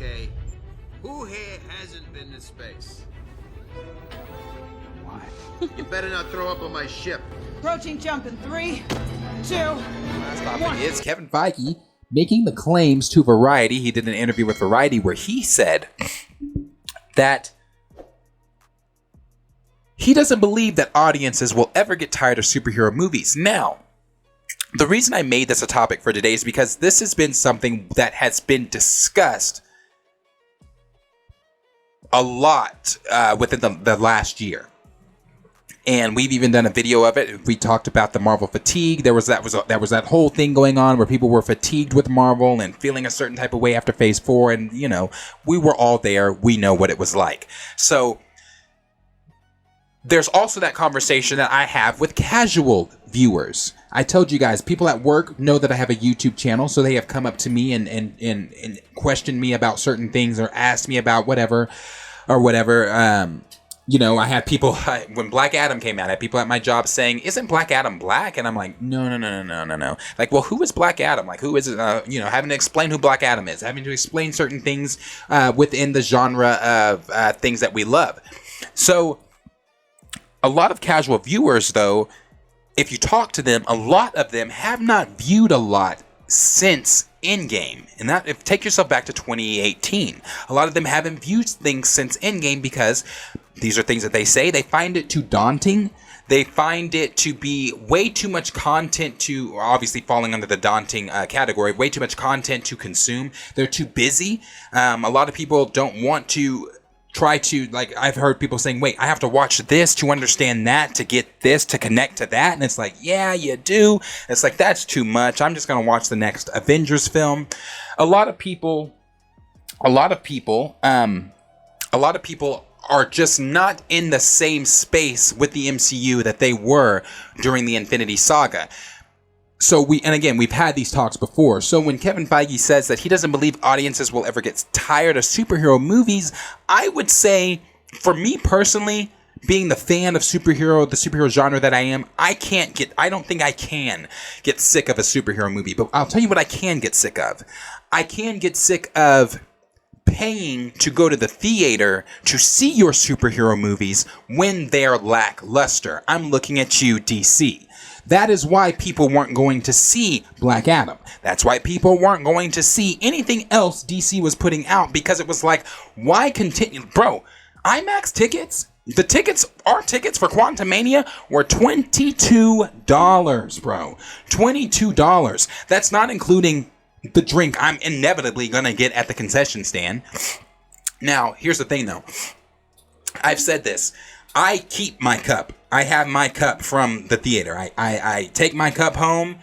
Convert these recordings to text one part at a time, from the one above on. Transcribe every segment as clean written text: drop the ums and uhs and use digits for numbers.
Okay, who here hasn't been to space? Why? You better not throw up on my ship. Approaching jump in 3, 2, Last topic 1. is Kevin Feige making the claims to Variety. He did an interview with Variety where he said that he doesn't believe that audiences will ever get tired of superhero movies. Now, the reason I made this a topic for today is because this has been something that has been discussed a lot within the last year. And we've even done a video of it. We talked about the Marvel fatigue. There was that whole thing going on where people were fatigued with Marvel and feeling a certain type of way after Phase 4. And, you know, we were all there. We know what it was like. So there's also that conversation that I have with casual viewers. I told you guys, people at work know that I have a YouTube channel, so they have come up to me and questioned me about certain things or asked me about whatever. You know, I had people, when Black Adam came out, I had people at my job saying, isn't Black Adam black? And I'm like, no. Like, well, who is Black Adam? Like, who is it? You know, having to explain who Black Adam is, having to explain certain things within the genre of things that we love. So, a lot of casual viewers, though, if you talk to them, a lot of them have not viewed a lot since Endgame. And that, if take yourself back to 2018, a lot of them haven't viewed things since Endgame because these are things that they say. They find it too daunting. They find it to be way too much content to, obviously falling under the daunting category, way too much content to consume. They're too busy. A lot of people don't want to try to, like, I've heard people saying, wait, I have to watch this to understand that, to get this, to connect to that. And it's like, yeah, you do. It's like, that's too much. I'm just going to watch the next Avengers film. A lot of people are just not in the same space with the MCU that they were during the Infinity Saga. So we've had these talks before. So when Kevin Feige says that he doesn't believe audiences will ever get tired of superhero movies, I would say, for me personally, being the fan of the superhero genre that I am, I don't think I can get sick of a superhero movie. But I'll tell you what I can get sick of. I can get sick of paying to go to the theater to see your superhero movies when they're lackluster. I'm looking at you, DC. That is why people weren't going to see Black Adam. That's why people weren't going to see anything else DC was putting out, because it was like, why continue? Bro, IMAX tickets, our tickets for Quantumania were $22, bro. $22. That's not including the drink I'm inevitably going to get at the concession stand. Now, here's the thing, though. I've said this. I keep my cup. I have my cup from the theater. I take my cup home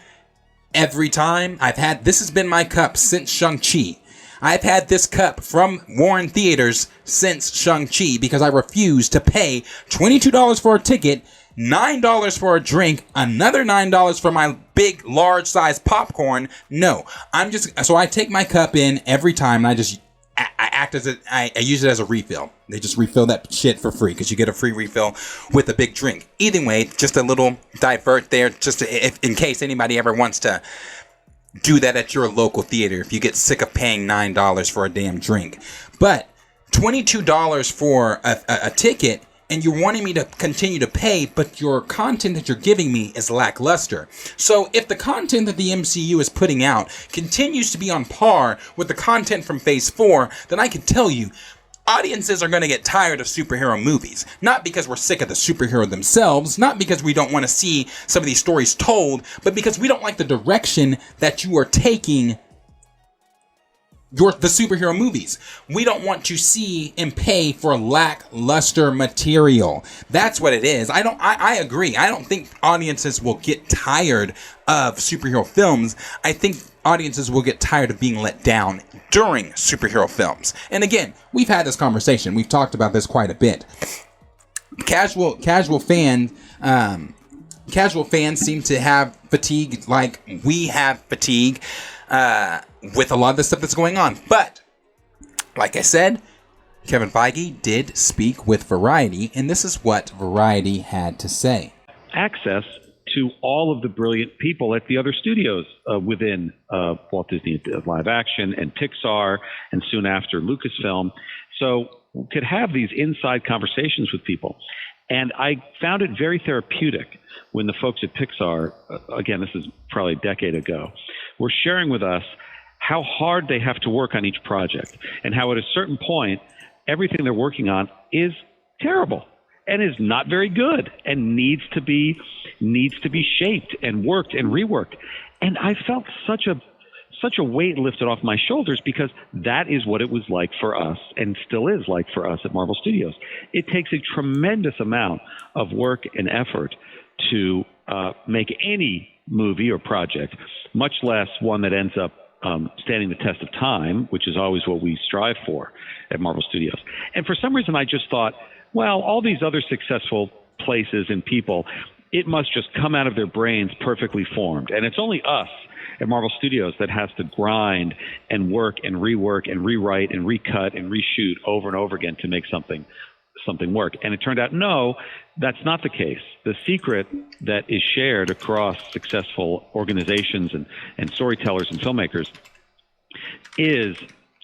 every time. This has been my cup since Shang-Chi. I've had this cup from Warren Theaters since Shang-Chi because I refuse to pay $22 for a ticket, $9 for a drink, another $9 for my big, large size popcorn. No, so I take my cup in every time and I use it as a refill. They just refill that shit for free because you get a free refill with a big drink. Either way, just a little divert there, just in case anybody ever wants to do that at your local theater if you get sick of paying $9 for a damn drink. But $22 for a ticket, and you're wanting me to continue to pay, but your content that you're giving me is lackluster. So if the content that the MCU is putting out continues to be on par with the content from Phase 4, then I can tell you, audiences are going to get tired of superhero movies. Not because we're sick of the superhero themselves, not because we don't want to see some of these stories told, but because we don't like the direction that you are taking the superhero movies. We don't want to see and pay for lackluster material. That's what it is. I agree. I don't think audiences will get tired of superhero films. I think audiences will get tired of being let down during superhero films. And again, we've had this conversation. We've talked about this quite a bit. Casual fans seem to have fatigue like we have fatigue with a lot of the stuff that's going on. But, like I said, Kevin Feige did speak with Variety, and this is what Variety had to say. Access to all of the brilliant people at the other studios within Walt Disney Live Action and Pixar, and soon after Lucasfilm. So we could have these inside conversations with people. And I found it very therapeutic when the folks at Pixar, again, this is probably a decade ago, were sharing with us how hard they have to work on each project, and how at a certain point, everything they're working on is terrible and is not very good and needs to be shaped and worked and reworked. And I felt such a weight lifted off my shoulders, because that is what it was like for us, and still is like for us at Marvel Studios. It takes a tremendous amount of work and effort to make any movie or project, much less one that ends up standing the test of time, which is always what we strive for at Marvel Studios. And for some reason, I just thought, well, all these other successful places and people, it must just come out of their brains perfectly formed. And it's only us at Marvel Studios that has to grind and work and rework and rewrite and recut and reshoot over and over again to make something work. And it turned out, no, that's not the case. The secret that is shared across successful organizations and storytellers and filmmakers is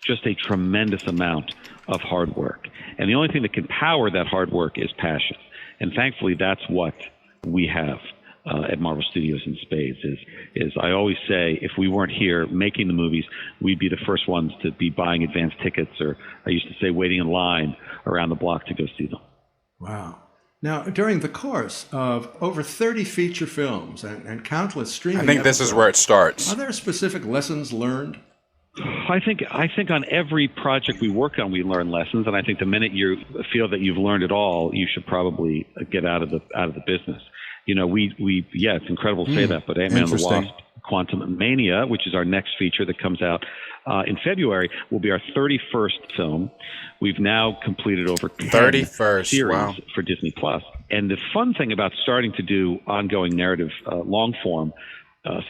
just a tremendous amount of hard work. And the only thing that can power that hard work is passion. And thankfully, that's what we have at Marvel Studios in spades. Is I always say, if we weren't here making the movies, we'd be the first ones to be buying advance tickets, or I used to say waiting in line around the block to go see them. Wow. Now, during the course of over 30 feature films and countless streaming I think this is where it starts. Are there specific lessons learned? I think on every project we work on, we learn lessons, and I think the minute you feel that you've learned it all, you should probably get out of the business. You know, it's incredible to say that, but Ant-Man and the Wasp: Quantumania, which is our next feature that comes out in February, will be our 31st film. We've now completed over 10 series for Disney Plus. And the fun thing about starting to do ongoing narrative long-form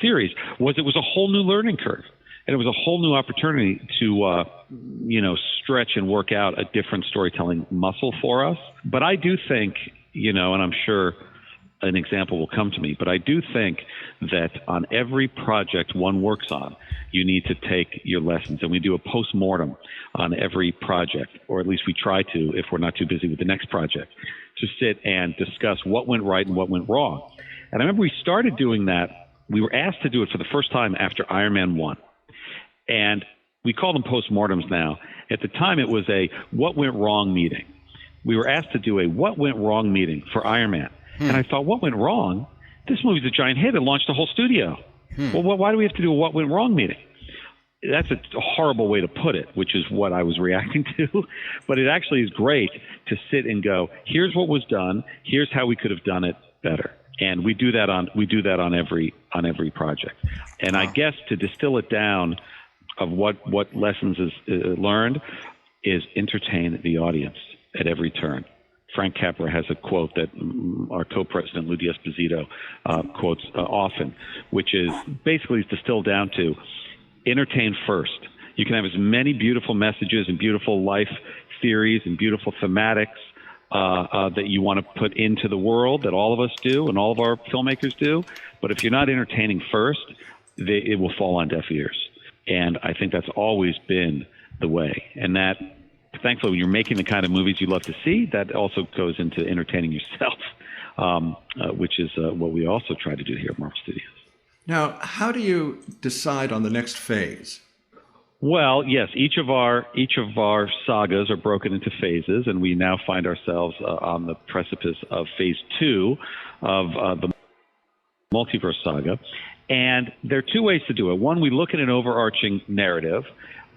series was it was a whole new learning curve. And it was a whole new opportunity to, stretch and work out a different storytelling muscle for us. But I do think, and I'm sure an example will come to me, but I do think that on every project one works on, you need to take your lessons. And we do a post-mortem on every project, or at least we try to if we're not too busy with the next project, to sit and discuss what went right and what went wrong. And I remember we started doing that. We were asked to do it for the first time after Iron Man 1. And we call them postmortems now. At the time, it was a what went wrong meeting. We were asked to do a what went wrong meeting for Iron Man. And I thought, what went wrong? This movie's a giant hit. It launched a whole studio. Well, why do we have to do a what went wrong meeting? That's a horrible way to put it, which is what I was reacting to. But it actually is great to sit and go, here's what was done. Here's how we could have done it better. And we do that on every project. And I guess to distill it down of what lessons is learned is entertain the audience at every turn. Frank Capra has a quote that our co-president, Lou D'Esposito, quotes often, which is basically distilled down to entertain first. You can have as many beautiful messages and beautiful life theories and beautiful thematics that you want to put into the world, that all of us do and all of our filmmakers do. But if you're not entertaining first, it will fall on deaf ears. And I think that's always been the way. And that, thankfully, when you're making the kind of movies you love to see, that also goes into entertaining yourself, which is what we also try to do here at Marvel Studios. Now, how do you decide on the next phase? Well, yes, each of our sagas are broken into phases, and we now find ourselves on the precipice of phase 2 of the multiverse saga. And there are two ways to do it. One, we look at an overarching narrative,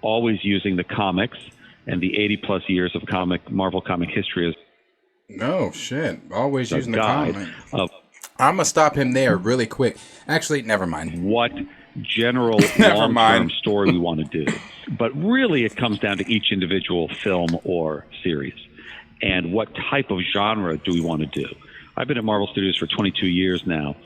always using the comics and the 80-plus years of Marvel comic history as no shit. Always using the guide comic. I'm gonna stop him there really quick. Actually, never mind. What general long-term story we want to do. But really, it comes down to each individual film or series and what type of genre do we want to do. I've been at Marvel Studios for 22 years now.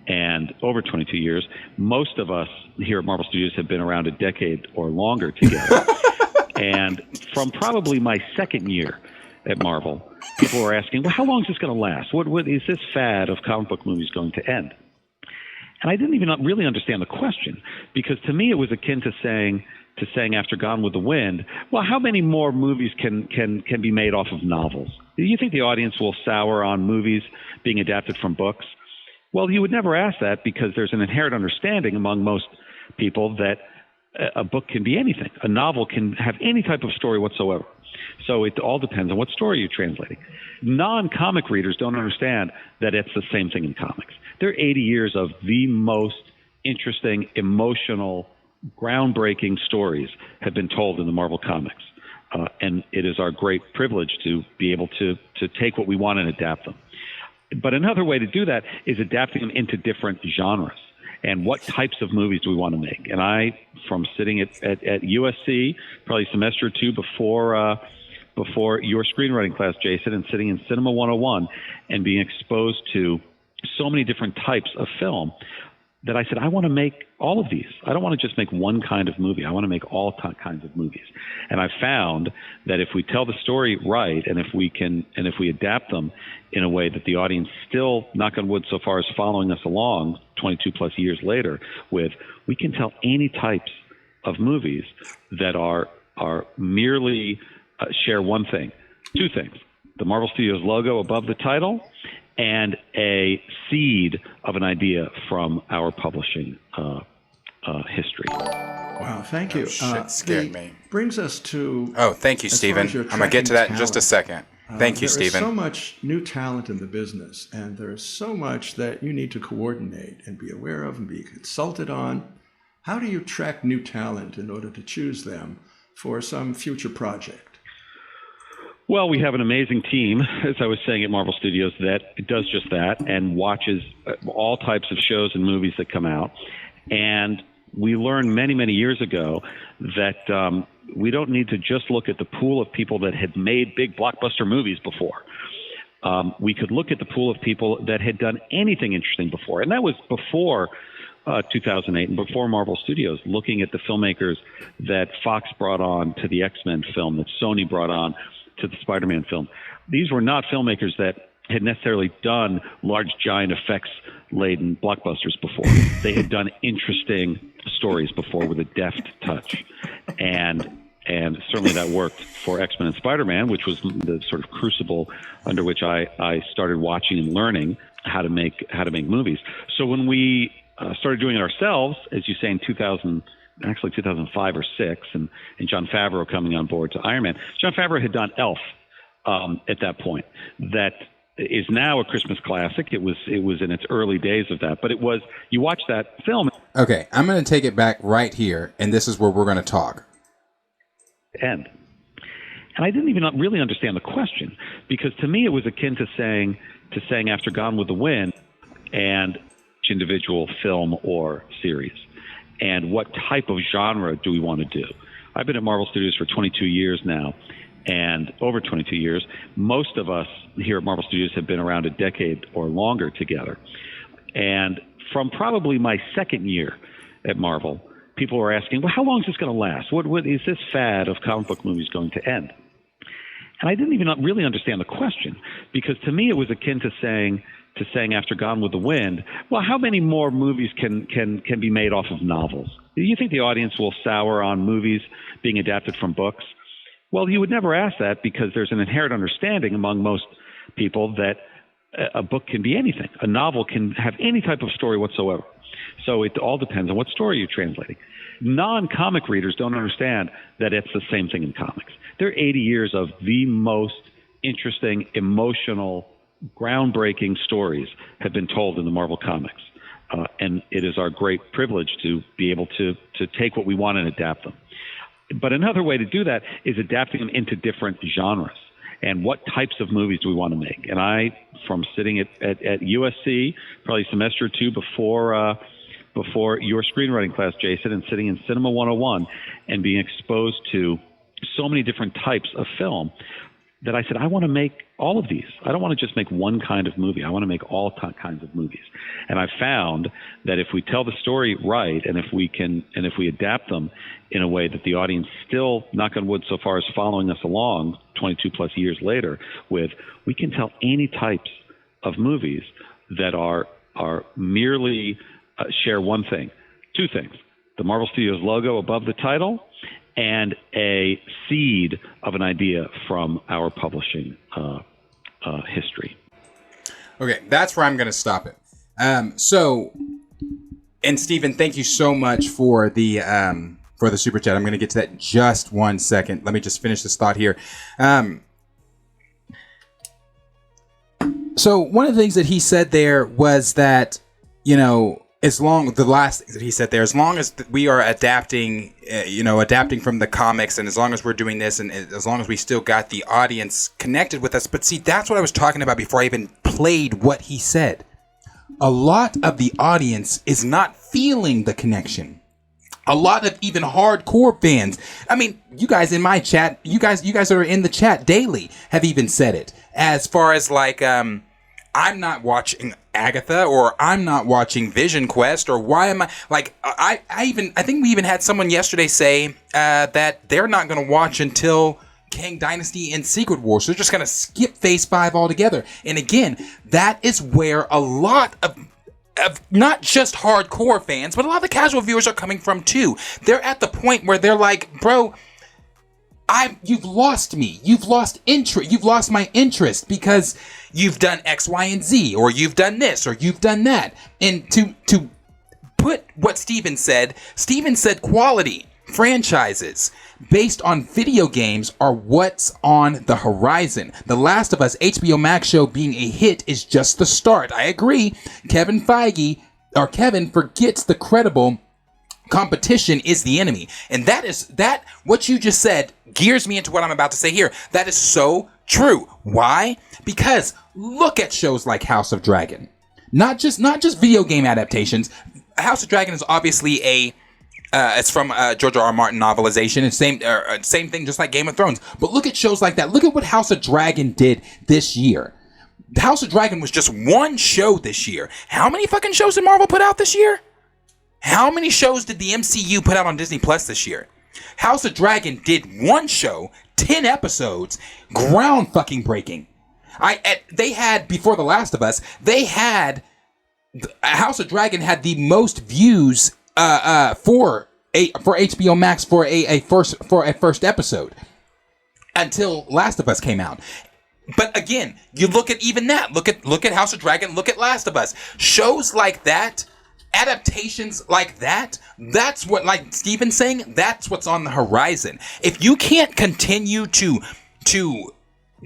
And over 22 years, most of us here at Marvel Studios have been around a decade or longer together. And from probably my second year at Marvel, people were asking, well, how long is this going to last? What is this fad of comic book movies going to end? And I didn't even really understand the question, because to me it was akin to saying after Gone with the Wind, well, how many more movies can be made off of novels? Do you think the audience will sour on movies being adapted from books? Well, you would never ask that, because there's an inherent understanding among most people that a book can be anything. A novel can have any type of story whatsoever. So it all depends on what story you're translating. Non-comic readers don't understand that it's the same thing in comics. There are 80 years of the most interesting, emotional, groundbreaking stories have been told in the Marvel Comics. And it is our great privilege to be able to take what we want and adapt them. But another way to do that is adapting them into different genres. And what types of movies do we want to make? And I, from sitting at USC, probably a semester or two before your screenwriting class, Jason, and sitting in Cinema 101 and being exposed to so many different types of film, that I said, I want to make all of these. I don't want to just make one kind of movie. I want to make all kinds of movies. And I found that if we tell the story right, and if we adapt them in a way that the audience still, knock on wood, so far as following us along 22 plus years later with, we can tell any types of movies that are merely share one thing, two things: the Marvel Studios logo above the title, and a seed of an idea from our publishing history. Wow, thank you. Shit scared me. Brings us to... Oh, thank you, Stephen. I'm going to get to that in just a second. Thank you, Stephen. There is so much new talent in the business, and there's so much that you need to coordinate and be aware of and be consulted on. How do you track new talent in order to choose them for some future project? Well, we have an amazing team, as I was saying, at Marvel Studios that does just that and watches all types of shows and movies that come out. And we learned many, many years ago that we don't need to just look at the pool of people that had made big blockbuster movies before. We could look at the pool of people that had done anything interesting before. And that was before 2008 and before Marvel Studios, looking at the filmmakers that Fox brought on to the X-Men film, that Sony brought on to the Spider-Man film. These were not filmmakers that had necessarily done large, giant, effects-laden blockbusters before. They had done interesting stories before with a deft touch. And certainly that worked for X-Men and Spider-Man, which was the sort of crucible under which I started watching and learning how to make movies. So when we started doing it ourselves, as you say, in 2005 or 6, and Jon Favreau coming on board to Iron Man. Jon Favreau had done Elf at that point. That is now a Christmas classic. It was in its early days of that. But it was, you watch that film. Okay, I'm going to take it back right here, and this is where we're going to talk. And I didn't even really understand the question, because to me it was akin to saying after Gone with the Wind, and individual film or series, and what type of genre do we want to do? I've been at Marvel Studios for 22 years now, and over 22 years. Most of us here at Marvel Studios have been around a decade or longer together. And from probably my second year at Marvel, people were asking, well, how long is this going to last? What is this fad of comic book movies going to end? And I didn't even really understand the question, because to me it was akin to saying after Gone with the Wind, well, how many more movies can be made off of novels? Do you think the audience will sour on movies being adapted from books? Well, you would never ask that, because there's an inherent understanding among most people that a book can be anything. A novel can have any type of story whatsoever. So it all depends on what story you're translating. Non-comic readers don't understand that it's the same thing in comics. There are 80 years of the most interesting, emotional, groundbreaking stories have been told in the Marvel Comics. And it is our great privilege to be able to take what we want and adapt them. But another way to do that is adapting them into different genres. And what types of movies do we want to make? And I, from sitting at USC, probably a semester or two before your screenwriting class, Jason, and sitting in Cinema 101 and being exposed to so many different types of film, that I said, I want to make all of these. I don't want to just make one kind of movie. I want to make all kinds of movies. And I found that if we tell the story right, and if we adapt them in a way that the audience still, knock on wood, so far as following us along 22 plus years later with, we can tell any types of movies that are merely share one thing, two things: the Marvel Studios logo above the title, and a seed of an idea from our publishing history. Okay, that's where I'm going to stop it. And Stephen, thank you so much for the super chat. I'm going to get to that in just 1 second. Let me just finish this thought here. So one of the things that he said there was that, as long as we are adapting, adapting from the comics, and as long as we're doing this, and as long as we still got the audience connected with us. But see, that's what I was talking about before I even played what he said. A lot of the audience is not feeling the connection. A lot of even hardcore fans. I mean, you guys in my chat, you guys that are in the chat daily have even said it. As far as like, I'm not watching Agatha, or I'm not watching Vision Quest, or why am I like, I think we even had someone yesterday say that they're not going to watch until Kang Dynasty and Secret Wars. So they're just going to skip Phase 5 altogether. And again, that is where a lot of not just hardcore fans, but a lot of the casual viewers are coming from too. They're at the point where they're like, bro, you've lost me. You've lost interest. You've lost my interest because you've done X, Y, and Z, or you've done this, or you've done that. And to put what Steven said quality franchises based on video games are what's on the horizon. The Last of Us HBO Max show being a hit is just the start. I agree. Kevin forgets the credible competition is the enemy. And that what you just said gears me into what I'm about to say here. That is so true. Why? Because look at shows like House of Dragon. Not just video game adaptations. House of Dragon is obviously it's from George R. R. Martin novelization. It's same thing, just like Game of Thrones. But look at shows like that. Look at what House of Dragon did this year. House of Dragon was just one show this year. How many fucking shows did Marvel put out this year? How many shows did the MCU put out on Disney Plus this year? House of Dragon did one show, 10 episodes, ground fucking breaking. They had, before The Last of Us, House of Dragon had the most views for HBO Max for a first episode until Last of Us came out. But again, you look at even that. Look at House of Dragon. Look at Last of Us. Shows like that, adaptations like that. That's what, like Steven's saying, that's what's on the horizon. If you can't continue to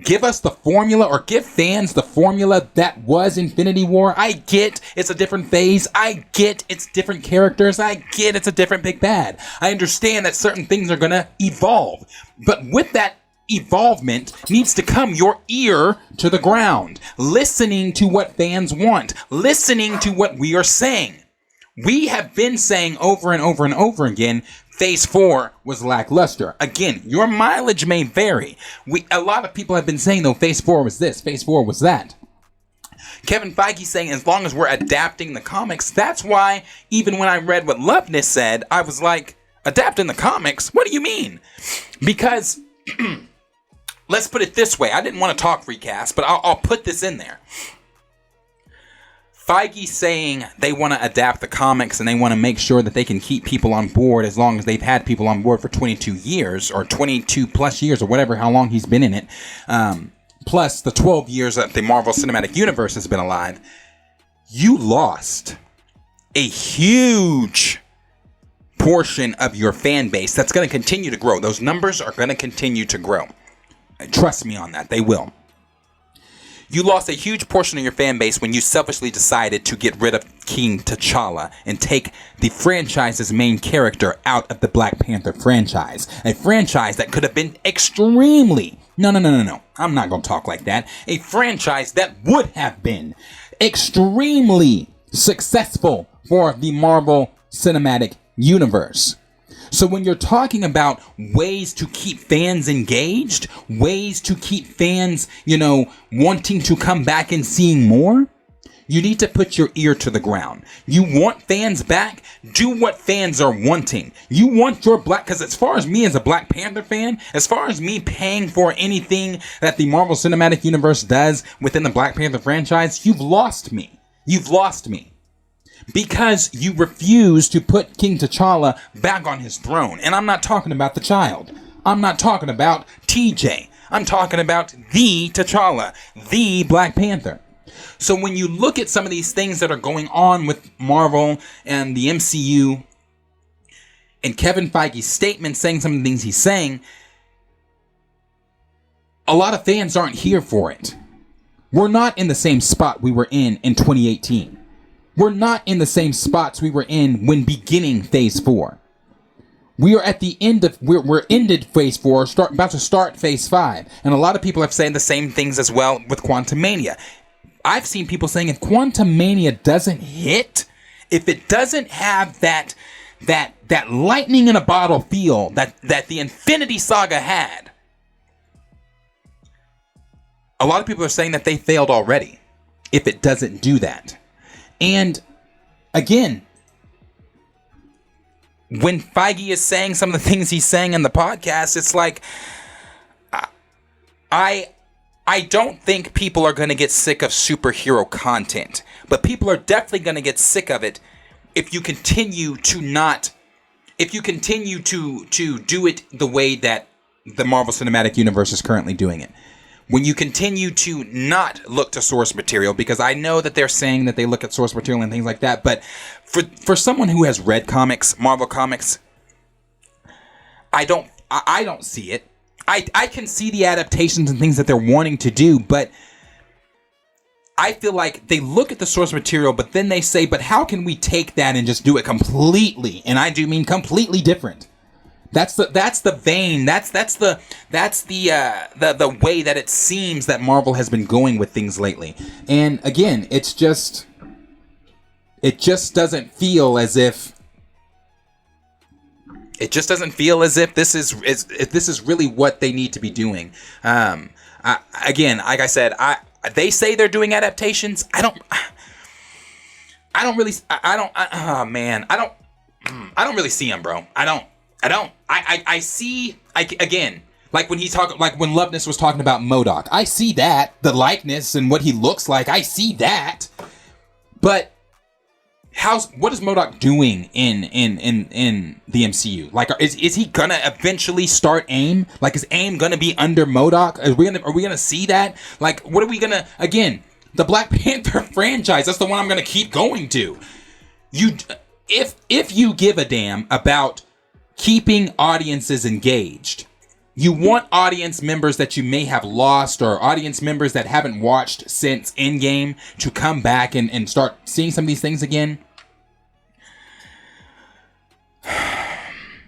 give us the formula, or give fans the formula that was Infinity War. I get it's a different phase. I get it's different characters. I get it's a different big bad. I understand that certain things are going to evolve. But with that evolvement needs to come your ear to the ground. Listening to what fans want. Listening to what we are saying. We have been saying over and over and over again, Phase 4 was lackluster. Again, your mileage may vary. A lot of people have been saying, though, Phase 4 was this, Phase 4 was that. Kevin Feige saying, as long as we're adapting the comics, that's why, even when I read what Loveness said, I was like, adapting the comics? What do you mean? Because, let's put it this way. I didn't want to talk recast, but I'll put this in there. Feige saying they want to adapt the comics and they want to make sure that they can keep people on board as long as they've had people on board for 22 years or 22 plus years or whatever, how long he's been in it. Plus the 12 years that the Marvel Cinematic Universe has been alive. You lost a huge portion of your fan base that's going to continue to grow. Those numbers are going to continue to grow. Trust me on that. They will. You lost a huge portion of your fan base when you selfishly decided to get rid of King T'Challa and take the franchise's main character out of the Black Panther franchise. A franchise that could have been extremely... No. I'm not going to talk like that. A franchise that would have been extremely successful for the Marvel Cinematic Universe. So when you're talking about ways to keep fans engaged, ways to keep fans, wanting to come back and seeing more, you need to put your ear to the ground. You want fans back? Do what fans are wanting. You want your because as far as me as a Black Panther fan, as far as me paying for anything that the Marvel Cinematic Universe does within the Black Panther franchise, you've lost me. You've lost me. because you refuse to put King T'Challa back on his throne. And I'm not talking about the child. I'm not talking about TJ. I'm talking about the T'Challa, the Black Panther. So when you look at some of these things that are going on with Marvel and the MCU, and Kevin Feige's statement saying some of the things he's saying, a lot of fans aren't here for it. We're not in the same spot we were in 2018. We're not in the same spots we were in when beginning Phase 4. We are at the end of, we're ended Phase 4, about to start Phase 5. And a lot of people have said the same things as well with Quantumania. I've seen people saying if Quantumania doesn't hit, if it doesn't have that lightning in a bottle feel that the Infinity Saga had, a lot of people are saying that they failed already if it doesn't do that. And again, when Feige is saying some of the things he's saying in the podcast, it's like, I don't think people are going to get sick of superhero content, but people are definitely going to get sick of it if you continue to do it the way that the Marvel Cinematic Universe is currently doing it. When you continue to not look to source material, because I know that they're saying that they look at source material and things like that, but for someone who has read comics, Marvel comics, I don't see it. I can see the adaptations and things that they're wanting to do, but I feel like they look at the source material, but then they say, but how can we take that and just do it completely? And I do mean completely different. That's the vein. That's the way that it seems that Marvel has been going with things lately. And again, it just doesn't feel as if this is really what they need to be doing. Again, like I said, they say they're doing adaptations. I don't really see them, bro. I see, again, like when when Loveness was talking about MODOK, I see that, the likeness and what he looks like, I see that, but what is MODOK doing in the MCU? Like, is he gonna eventually start AIM? Like, is AIM gonna be under MODOK? Are we gonna see that? Like, what are we gonna, again, the Black Panther franchise, that's the one I'm gonna keep going to. If you give a damn about keeping audiences engaged, you want audience members that you may have lost or audience members that haven't watched since Endgame to come back and start seeing some of these things again,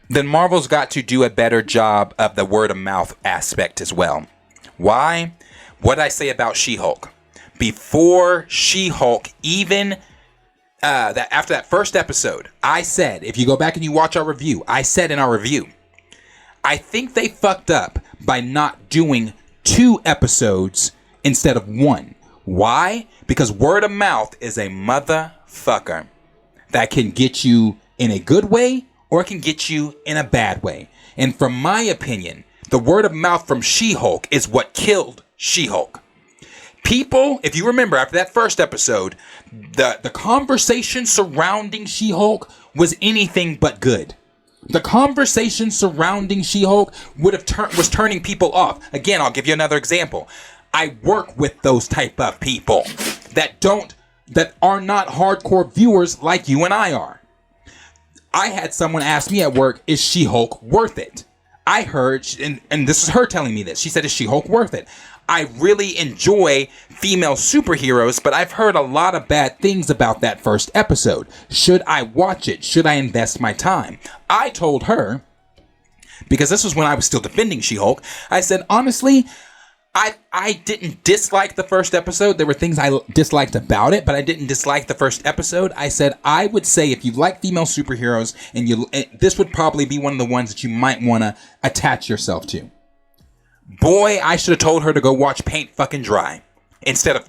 then Marvel's got to do a better job of the word of mouth aspect as well. Why? What did I say about She-Hulk? Before She-Hulk even after that first episode, I said, if you go back and you watch our review, I said in our review, I think they fucked up by not doing 2 episodes instead of 1. Why? Because word of mouth is a motherfucker that can get you in a good way or it can get you in a bad way. And from my opinion, the word of mouth from She-Hulk is what killed She-Hulk. People, if you remember after that first episode, the conversation surrounding She-Hulk was anything but good. The conversation surrounding She-Hulk was turning people off. Again, I'll give you another example. I work with those type of people that are not hardcore viewers like you and I are. I had someone ask me at work, is She-Hulk worth it? I heard, and this is her telling me this. She said, is She-Hulk worth it? I really enjoy female superheroes, but I've heard a lot of bad things about that first episode. Should I watch it? Should I invest my time? I told her, because this was when I was still defending She-Hulk, I said, honestly, I didn't dislike the first episode. There were things I disliked about it, but I didn't dislike the first episode. I said, I would say if you like female superheroes, and this would probably be one of the ones that you might want to attach yourself to. Boy, I should have told her to go watch Paint Fucking Dry instead of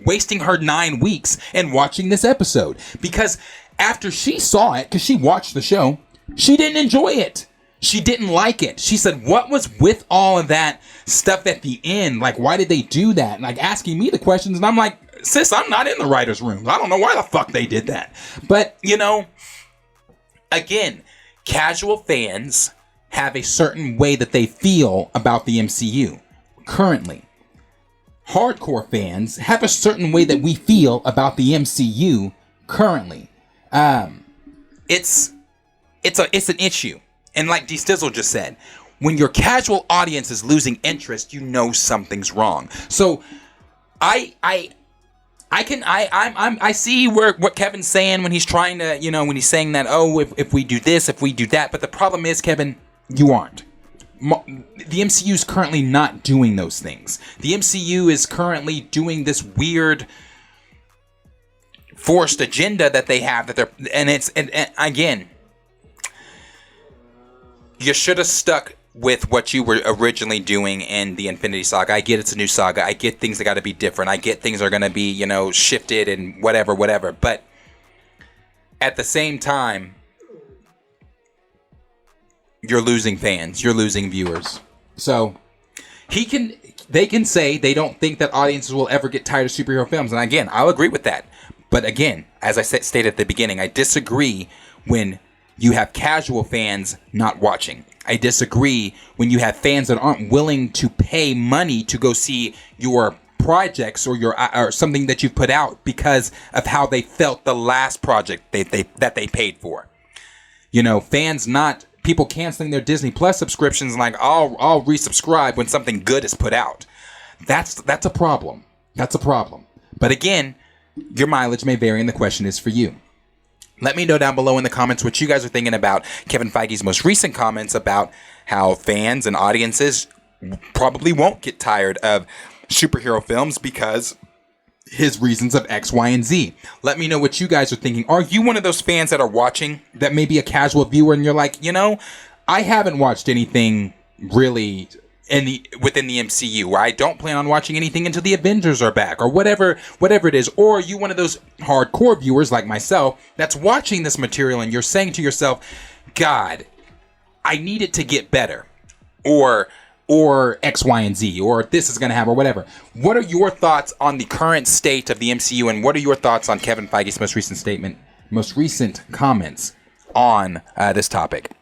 wasting her 9 weeks and watching this episode. Because after she saw it, because she watched the show, she didn't enjoy it. She didn't like it. She said, what was with all of that stuff at the end? Like, why did they do that? Like, asking me the questions. And I'm like, sis, I'm not in the writer's room. I don't know why the fuck they did that. But, you know, again, casual fans have a certain way that they feel about the MCU currently. Hardcore fans have a certain way that we feel about the MCU currently. It's an issue. And like D Stizzle just said, when your casual audience is losing interest, you know something's wrong. So I see what Kevin's saying when he's trying to, you know, when he's saying that, oh, if we do this, if we do that. But the problem is, Kevin, you aren't. The MCU is currently not doing those things. The MCU is currently doing this weird forced agenda that they have and again, you should have stuck with what you were originally doing in the Infinity Saga. I get it's a new saga. I get things that got to be different. I get things are going to be, you know, shifted and whatever. But at the same time, you're losing fans. You're losing viewers. So they can say they don't think that audiences will ever get tired of superhero films. And again, I'll agree with that. But again, as I stated at the beginning, I disagree when you have casual fans not watching. I disagree when you have fans that aren't willing to pay money to go see your projects or something that you've put out because of how they felt the last project that they paid for. You know, people canceling their Disney Plus subscriptions like I'll resubscribe when something good is put out. That's a problem. That's a problem. But again, your mileage may vary and the question is for you. Let me know down below in the comments what you guys are thinking about Kevin Feige's most recent comments about how fans and audiences probably won't get tired of superhero films because his reasons of X, Y, and Z. Let me know what you guys are thinking. Are you one of those fans that are watching that may be a casual viewer and you're like, you know, I haven't watched anything really within the MCU, or I don't plan on watching anything until the Avengers are back, or whatever it is. Or are you one of those hardcore viewers like myself that's watching this material and you're saying to yourself, God, I need it to get better, or X, Y, and Z, or this is going to happen, or whatever. What are your thoughts on the current state of the MCU, and what are your thoughts on Kevin Feige's most recent comments on this topic?